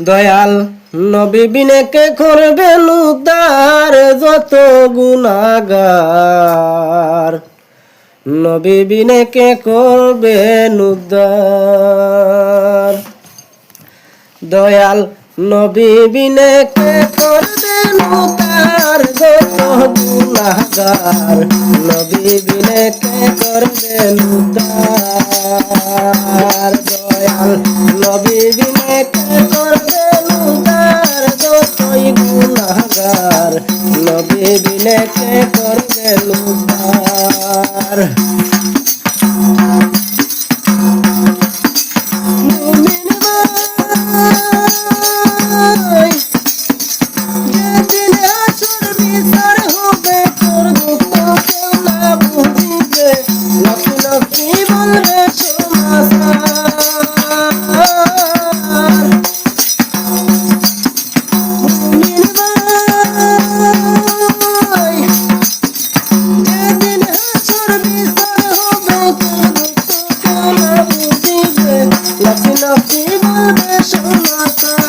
দয়াল নবী বিনে কে করবেন উদ্ধার যত গুনাহগার, নবী বিনে কে করবেন উদ্ধার। দয়াল নবী বিনে কে করবেন উদ্ধার যত গুনাহগার, নবী বিনে কে করবেন উদ্ধার। দয়াল নবী বিনে কে করবেন উদ্ধার যতই গুনাহগার, নবী বিনে কে করবেন উদ্ধার। মুমিন ভাই যেদিন হাসর বিচার হবে, তোর দুঃখ কেউ না বুঝিবে, নফসি নফসি বলবে সমাচার। মুমিন ভাই যেদিন হাসর বিচার হবে, তোর দুঃখ কেউ না বুঝিবে, নফসি নফসি বলবে সমাচার।